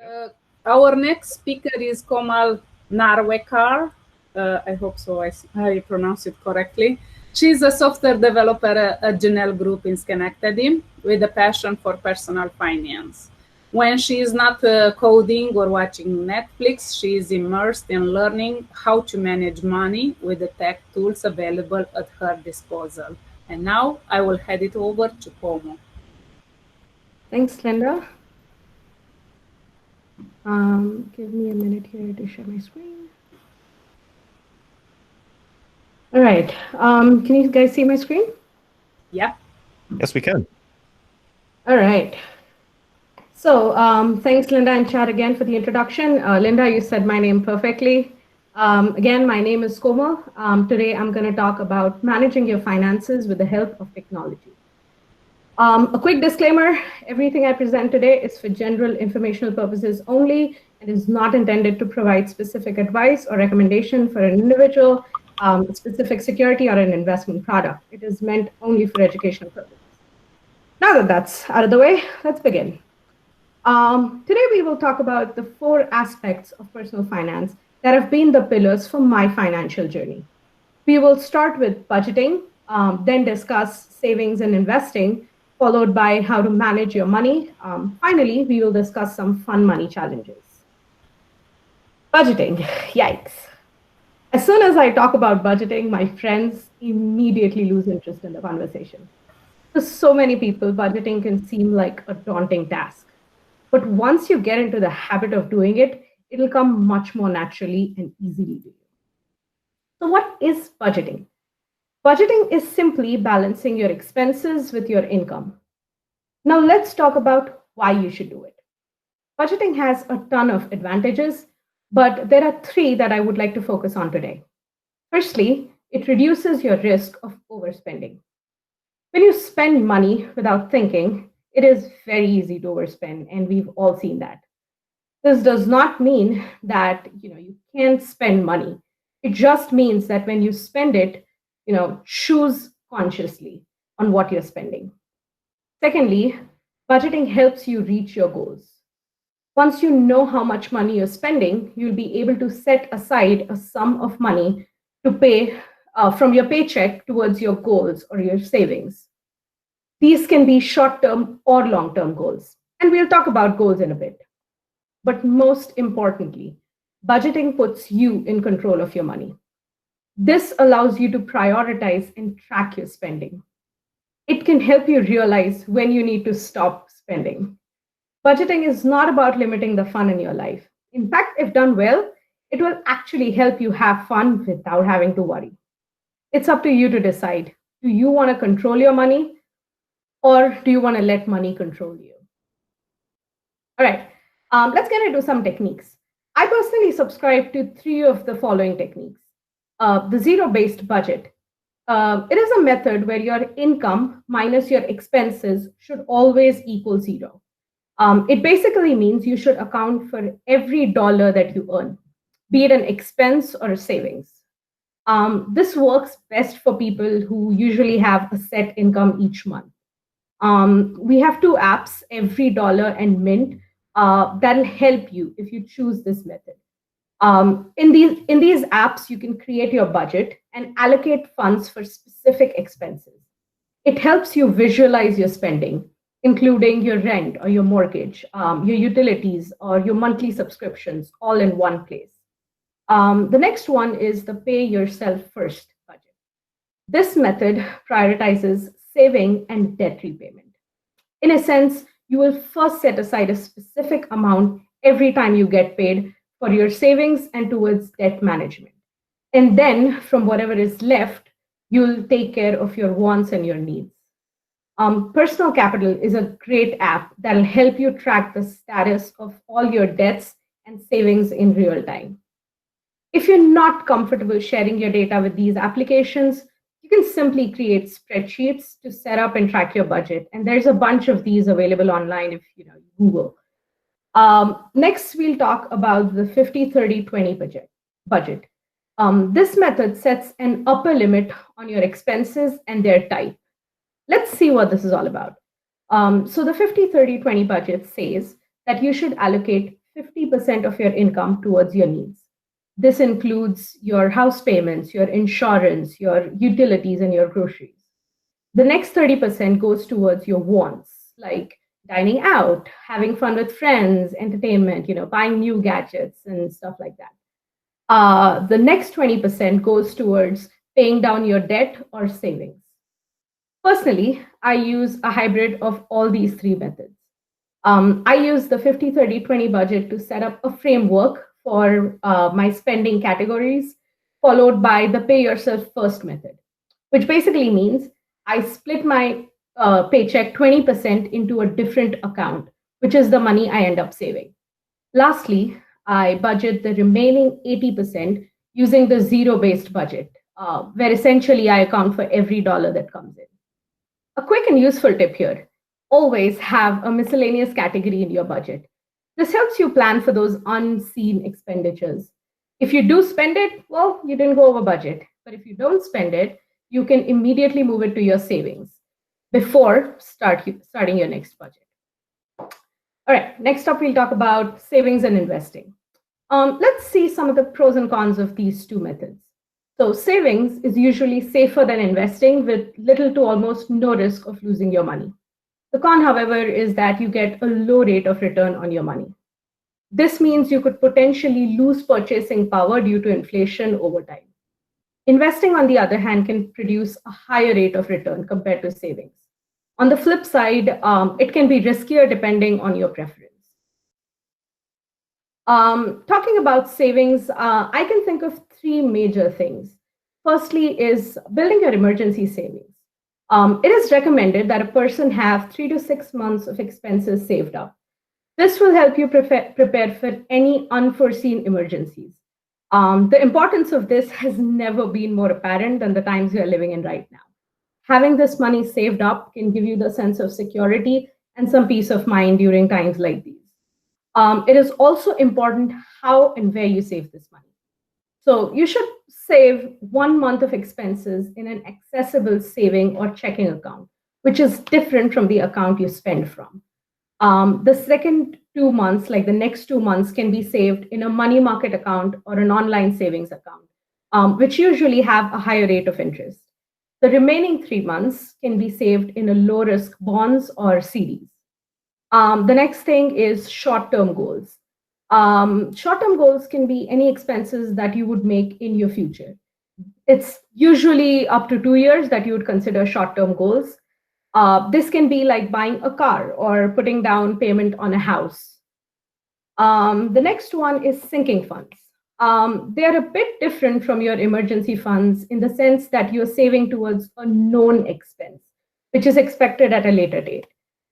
Uh, our next speaker is Komal Narwekar. I hope so. I pronounce it correctly. She's a software developer at Janelle Group in Schenectady with a passion for personal finance. When she is not coding or watching Netflix, she is immersed in learning how to manage money with the tech tools available at her disposal. And now I will hand it over to Komal. Thanks, Linda. Give me a minute here to share my screen. All right. Can you guys see my screen? Yeah. Yes, we can. All right. So thanks, Linda and Chad, again for the introduction. Linda, you said my name perfectly. Again, my name is Komal. Today, I'm going to talk about managing your finances with the help of technology. A quick disclaimer, everything I present today is for general informational purposes only and is not intended to provide specific advice or recommendation for an individual, specific security, or an investment product. It is meant only for educational purposes. Now that that's out of the way, let's begin. Today, we will talk about the 4 aspects of personal finance that have been the pillars for my financial journey. We will start with budgeting, then discuss savings and investing, followed by how to manage your money. Finally, we will discuss some fun money challenges. Budgeting, yikes. As soon as I talk about budgeting, my friends immediately lose interest in the conversation. For so many people, budgeting can seem like a daunting task. But once you get into the habit of doing it, it'll come much more naturally and easily to you. So, what is budgeting? Budgeting is simply balancing your expenses with your income. Now, let's talk about why you should do it. Budgeting has a ton of advantages, but there are 3 that I would like to focus on today. Firstly, it reduces your risk of overspending. When you spend money without thinking, it is very easy to overspend, and we've all seen that. This does not mean that you can't spend money. It just means that when you spend it, choose consciously on what you're spending. Secondly, budgeting helps you reach your goals. Once you know how much money you're spending, you'll be able to set aside a sum of money to pay from your paycheck towards your goals or your savings. These can be short-term or long-term goals, and we'll talk about goals in a bit. But most importantly, budgeting puts you in control of your money. This allows you to prioritize and track your spending. It can help you realize when you need to stop spending. Budgeting is not about limiting the fun in your life. In fact, if done well, it will actually help you have fun without having to worry. It's up to you to decide. Do you want to control your money, or do you want to let money control you? All right, let's get into some techniques. I personally subscribe to 3 of the following techniques. The zero-based budget. It is a method where your income minus your expenses should always equal 0. It basically means you should account for every dollar that you earn, be it an expense or a savings. This works best for people who usually have a set income each month. We have 2 apps, Every Dollar and Mint, that'll help you if you choose this method. In these apps, you can create your budget and allocate funds for specific expenses. It helps you visualize your spending, including your rent or your mortgage, your utilities, or your monthly subscriptions, all in one place. The next one is the Pay Yourself First budget. This method prioritizes saving and debt repayment. In a sense, you will first set aside a specific amount every time you get paid for your savings and towards debt management. And then from whatever is left, you'll take care of your wants and your needs. Personal Capital is a great app that'll help you track the status of all your debts and savings in real time. If you're not comfortable sharing your data with these applications, you can simply create spreadsheets to set up and track your budget. And there's a bunch of these available online if you Google. Next, we'll talk about the 50-30-20 budget. This method sets an upper limit on your expenses and their type. Let's see what this is all about. So the 50-30-20 budget says that you should allocate 50% of your income towards your needs. This includes your house payments, your insurance, your utilities, and your groceries. The next 30% goes towards your wants, like dining out, having fun with friends, entertainment, buying new gadgets and stuff like that. The next 20% goes towards paying down your debt or savings. Personally, I use a hybrid of all these three methods. I use the 50-30-20 budget to set up a framework for my spending categories, followed by the pay yourself first method, which basically means I split my paycheck 20% into a different account, which is the money I end up saving. Lastly, I budget the remaining 80% using the zero-based budget, where essentially I account for every dollar that comes in. A quick and useful tip here: always have a miscellaneous category in your budget. This helps you plan for those unseen expenditures. If you do spend it, well, you didn't go over budget. But if you don't spend it, you can immediately move it to your savings before starting your next budget. All right, next up, we'll talk about savings and investing. Let's see some of the pros and cons of these two methods. So savings is usually safer than investing with little to almost no risk of losing your money. The con, however, is that you get a low rate of return on your money. This means you could potentially lose purchasing power due to inflation over time. Investing, on the other hand, can produce a higher rate of return compared to savings. On the flip side, it can be riskier depending on your preference. Talking about savings, I can think of three major things. Firstly is building your emergency savings. It is recommended that a person have 3 to 6 months of expenses saved up. This will help you prepare for any unforeseen emergencies. The importance of this has never been more apparent than the times we are living in right now. Having this money saved up can give you the sense of security and some peace of mind during times like these. It is also important how and where you save this money. So you should save 1 month of expenses in an accessible saving or checking account, which is different from the account you spend from. The second 2 months, like the next 2 months, can be saved in a money market account or an online savings account, which usually have a higher rate of interest. The remaining 3 months can be saved in a low risk bonds or CDs. The next thing is short-term goals. Short-term goals can be any expenses that you would make in your future. It's usually up to 2 years that you would consider short-term goals. This can be like buying a car or putting down payment on a house. The next one is sinking funds. They are a bit different from your emergency funds in the sense that you're saving towards a known expense, which is expected at a later date.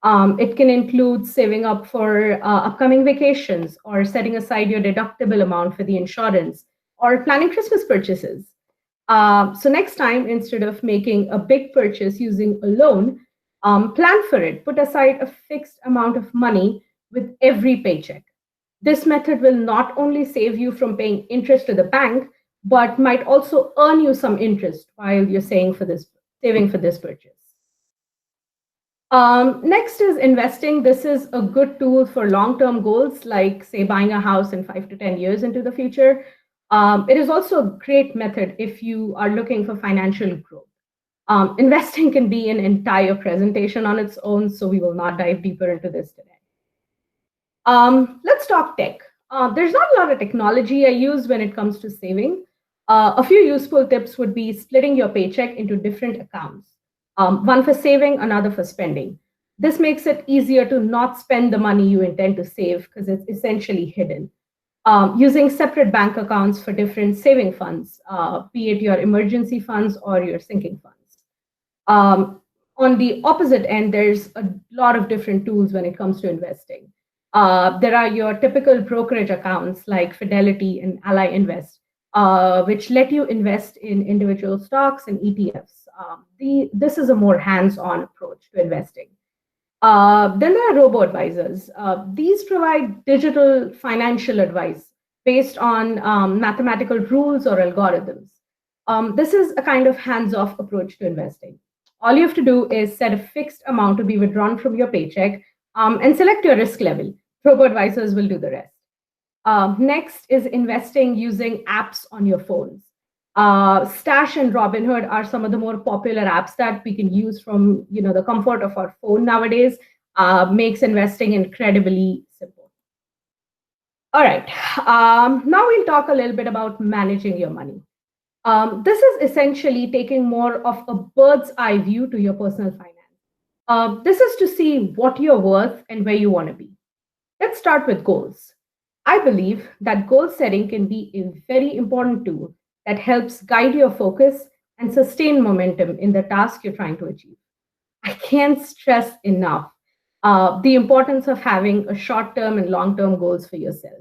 It can include saving up for upcoming vacations or setting aside your deductible amount for the insurance or planning Christmas purchases. So next time, instead of making a big purchase using a loan, plan for it. Put aside a fixed amount of money with every paycheck. This method will not only save you from paying interest to the bank, but might also earn you some interest while you're saving for this purchase. Next is investing. This is a good tool for long-term goals, like say buying a house in 5 to 10 years into the future. It is also a great method if you are looking for financial growth. Investing can be an entire presentation on its own, so we will not dive deeper into this today. Let's talk tech. There's not a lot of technology I use when it comes to saving. A few useful tips would be splitting your paycheck into different accounts. One for saving, another for spending. This makes it easier to not spend the money you intend to save because it's essentially hidden. Using separate bank accounts for different saving funds, be it your emergency funds or your sinking funds. On the opposite end, there's a lot of different tools when it comes to investing. There are your typical brokerage accounts like Fidelity and Ally Invest, which let you invest in individual stocks and ETFs. This is a more hands-on approach to investing. Then there are robo-advisors. These provide digital financial advice based on mathematical rules or algorithms. This is a kind of hands-off approach to investing. All you have to do is set a fixed amount to be withdrawn from your paycheck and select your risk level. Robo-advisors will do the rest. Next is investing using apps on your phones. Stash and Robinhood are some of the more popular apps that we can use from the comfort of our phone nowadays. Makes investing incredibly simple. All right. Now we'll talk a little bit about managing your money. This is essentially taking more of a bird's eye view to your personal finance. This is to see what you're worth and where you want to be. Let's start with goals. I believe that goal setting can be a very important tool that helps guide your focus and sustain momentum in the task you're trying to achieve. I can't stress enough the importance of having a short term and long term goals for yourself.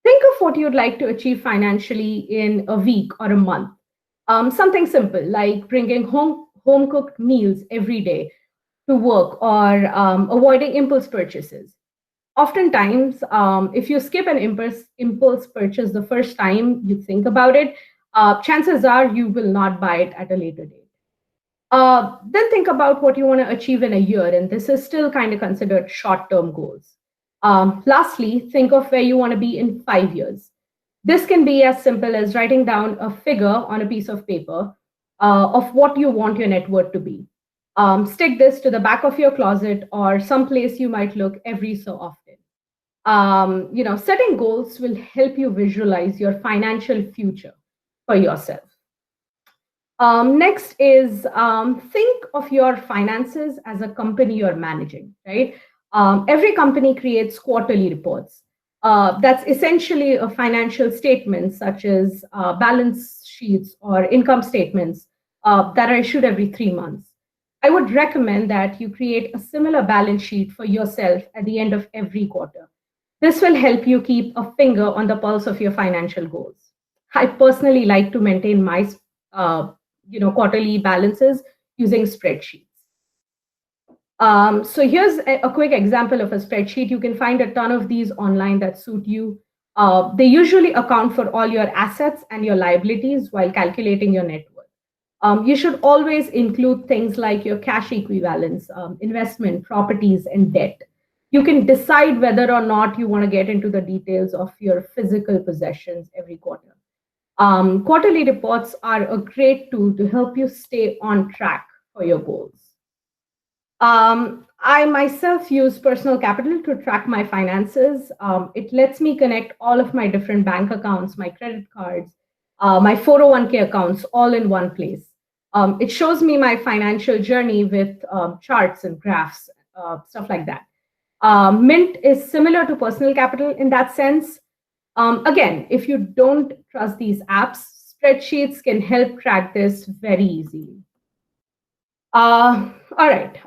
Think of what you'd like to achieve financially in a week or a month. Something simple like bringing home cooked meals every day to work or avoiding impulse purchases. Oftentimes, if you skip an impulse purchase the first time you think about it, chances are you will not buy it at a later date. Then think about what you want to achieve in a year, and this is still kind of considered short term goals. Lastly, think of where you want to be in 5 years. This can be as simple as writing down a figure on a piece of paper of what you want your net worth to be. Stick this to the back of your closet or someplace you might look every so often. Setting goals will help you visualize your financial future for yourself. Next is think of your finances as a company you're managing, right? Every company creates quarterly reports. That's essentially a financial statement, such as balance sheets or income statements that are issued every 3 months. I would recommend that you create a similar balance sheet for yourself at the end of every quarter. This will help you keep a finger on the pulse of your financial goals. I personally like to maintain my quarterly balances using spreadsheets. So here's a quick example of a spreadsheet. You can find a ton of these online that suit you. They usually account for all your assets and your liabilities while calculating your net worth. You should always include things like your cash equivalents, investment, properties, and debt. You can decide whether or not you want to get into the details of your physical possessions every quarter. Quarterly reports are a great tool to help you stay on track for your goals. I myself use Personal Capital to track my finances. It lets me connect all of my different bank accounts, my credit cards, my 401k accounts all in one place. It shows me my financial journey with charts and graphs, stuff like that. Mint is similar to Personal Capital in that sense. Again, if you don't trust these apps, spreadsheets can help track this very easily. All right.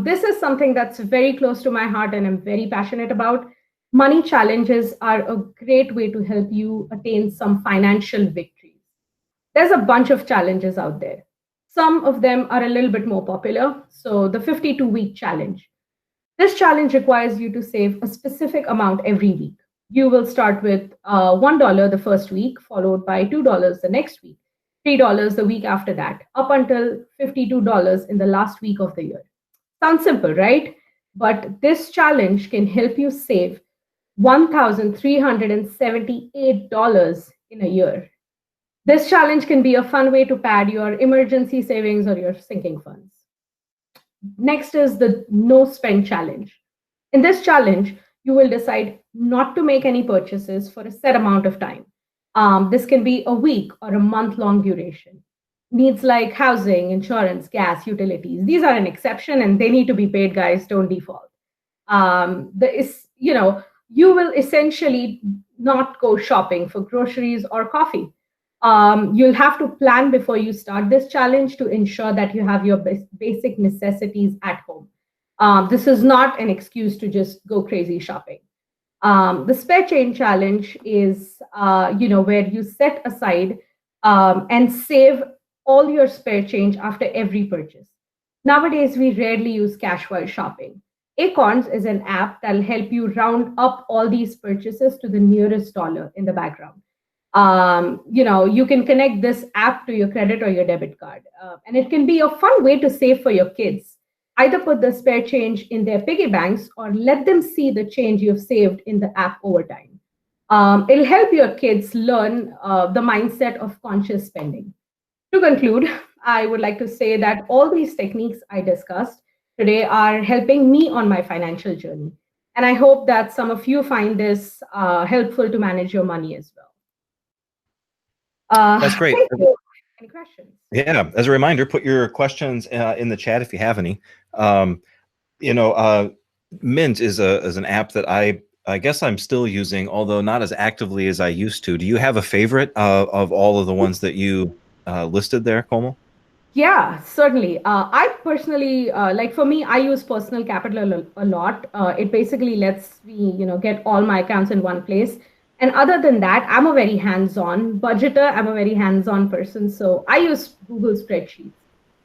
This is something that's very close to my heart and I'm very passionate about. Money challenges are a great way to help you attain some financial victories. There's a bunch of challenges out there. Some of them are a little bit more popular. So the 52-week challenge. This challenge requires you to save a specific amount every week. You will start with $1 the first week, followed by $2 the next week, $3 the week after that, up until $52 in the last week of the year. Sounds simple, right? But this challenge can help you save $1,378 in a year. This challenge can be a fun way to pad your emergency savings or your sinking funds. Next is the no spend challenge. In this challenge, you will decide not to make any purchases for a set amount of time. This can be a week or a month-long duration. Needs like housing, insurance, gas, utilities, these are an exception and they need to be paid, guys, don't default. You will essentially not go shopping for groceries or coffee. You'll have to plan before you start this challenge to ensure that you have your basic necessities at home. This is not an excuse to just go crazy shopping. The spare change challenge is, where you set aside and save all your spare change after every purchase. Nowadays, we rarely use cash while shopping. Acorns is an app that'll help you round up all these purchases to the nearest dollar in the background. You can connect this app to your credit or your debit card, and it can be a fun way to save for your kids. Either put the spare change in their piggy banks or let them see the change you've saved in the app over time. It'll help your kids learn the mindset of conscious spending. To conclude, I would like to say that all these techniques I discussed today are helping me on my financial journey. And I hope that some of you find this helpful to manage your money as well. That's great. Thank you. Any questions? Yeah. As a reminder, put your questions in the chat if you have any. Mint is an app that I guess I'm still using, although not as actively as I used to. Do you have a favorite of all of the ones that you listed there, Komal? Yeah, certainly. I personally, like for me, I use Personal Capital a lot. It basically lets me, get all my accounts in one place. And other than that, I'm a very hands-on budgeter. I'm a very hands-on person. So I use Google Spreadsheets,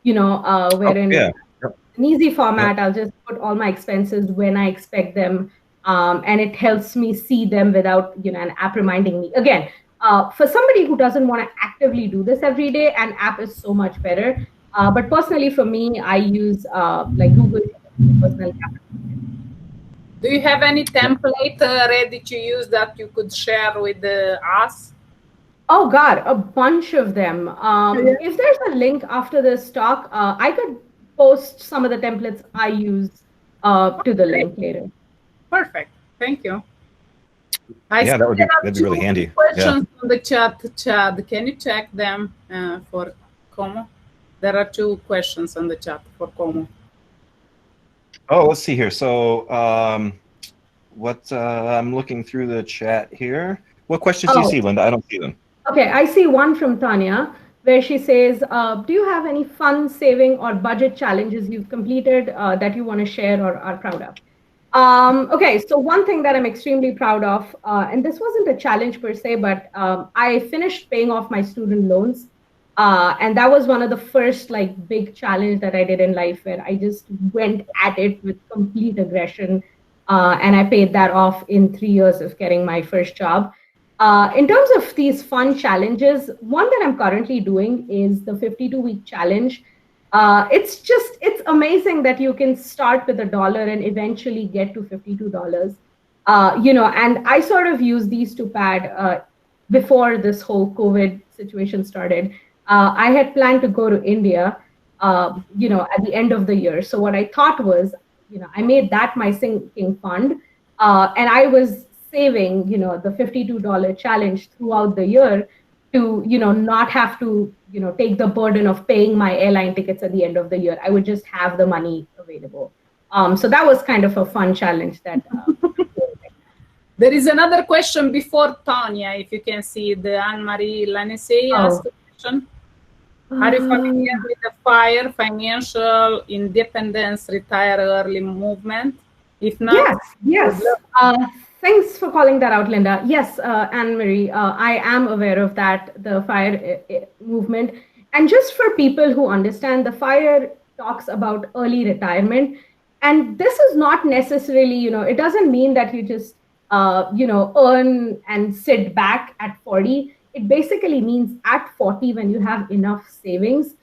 wherein an easy format, I'll just put all my expenses when I expect them. And it helps me see them without, an app reminding me. Again, for somebody who doesn't want to actively do this every day, an app is so much better. But personally, for me, I use like Google Personal Capital. Do you have any template ready to use that you could share with us? Oh God, a bunch of them. If there's a link after this talk, I could post some of the templates I use to the link later. Perfect. Thank you. Yeah, that'd be really handy. Questions on the chat, Chad. Can you check them for Komal? There are 2 questions on the chat for Komal. Oh, let's see here. So, I'm looking through the chat here. What questions do you see, Linda? I don't see them. Okay, I see one from Tanya, where she says, do you have any fun saving or budget challenges you've completed that you want to share or are proud of? Okay, so one thing that I'm extremely proud of, and this wasn't a challenge per se, but I finished paying off my student loans. And that was one of the first big challenge that I did in life, where I just went at it with complete aggression. And I paid that off in 3 years of getting my first job. In terms of these fun challenges, one that I'm currently doing is the 52-week challenge. It's amazing that you can start with $1 and eventually get to $52. And I sort of use these to pad before this whole COVID situation started. I had planned to go to India, at the end of the year. So what I thought was, I made that my sinking fund, and I was saving, the $52 challenge throughout the year to, not have to, take the burden of paying my airline tickets at the end of the year. I would just have the money available. So that was kind of a fun challenge that. There is another question before Tanya, if you can see the Anne-Marie Lanessey asked a question. Are you familiar with the FIRE, Financial Independence Retire Early movement? If not, yes. Thanks for calling that out, Linda. Yes, Anne-Marie, I am aware of that, the FIRE movement. And just for people who understand, the FIRE talks about early retirement. And this is not necessarily, it doesn't mean that you just, earn and sit back at 40. It basically means at 40, when you have enough savings,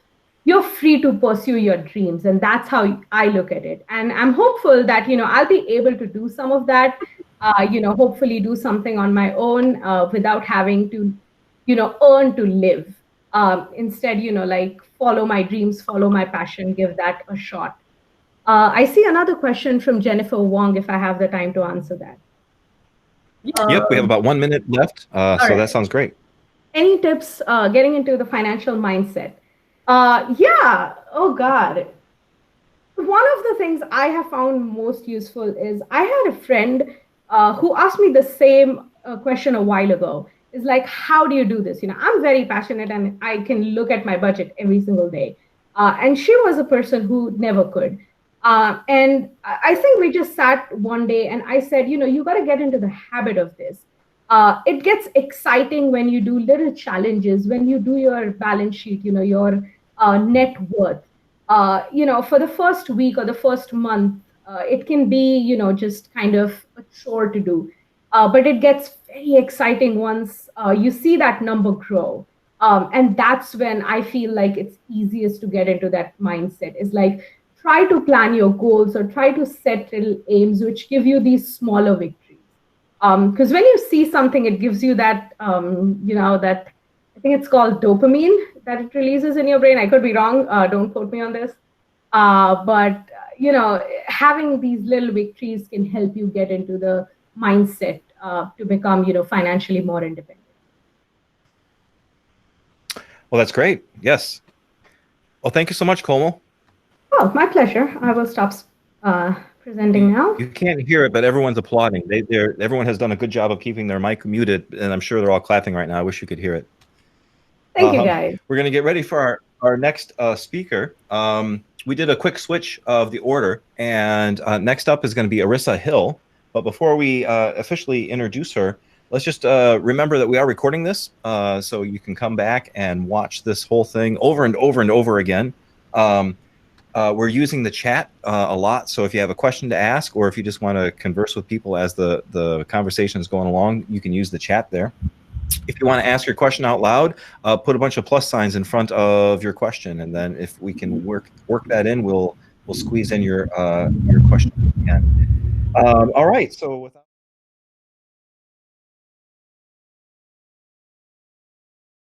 you're free to pursue your dreams. And that's how I look at it. And I'm hopeful that, I'll be able to do some of that, hopefully do something on my own without having to, earn to live. Instead, follow my dreams, follow my passion, give that a shot. I see another question from Jennifer Wong, if I have the time to answer that. Yep, we have about 1 minute left, so right. That sounds great. Any tips getting into the financial mindset? Yeah, oh God. One of the things I have found most useful is I had a friend who asked me the same question a while ago. Is like, how do you do this? I'm very passionate and I can look at my budget every single day. And she was a person who never could. And I think we just sat one day and I said, you got to get into the habit of this. It gets exciting when you do little challenges, when you do your balance sheet, your net worth. For the first week or the first month, it can be, just kind of a chore to do. But it gets very exciting once you see that number grow. And that's when I feel like it's easiest to get into that mindset. It's like, try to plan your goals or try to set little aims which give you these smaller victories. Because when you see something, it gives you that, that I think it's called dopamine that it releases in your brain. I could be wrong. Don't quote me on this. But having these little victories can help you get into the mindset to become, financially more independent. Well, that's great. Yes. Well, thank you so much, Komal. Oh, my pleasure. I will stop presenting now. You can't hear it, but everyone's applauding. Everyone has done a good job of keeping their mic muted, and I'm sure they're all clapping right now. I wish you could hear it. Thank you, guys. We're going to get ready for our next speaker. We did a quick switch of the order, and next up is going to be Arissa Hill. But before we officially introduce her, let's just remember that we are recording this, so you can come back and watch this whole thing over and over and over again. We're using the chat a lot, so if you have a question to ask, or if you just want to converse with people as the conversation is going along, you can use the chat there. If you want to ask your question out loud, put a bunch of plus signs in front of your question, and then if we can work that in, we'll squeeze in your question again. All right. So without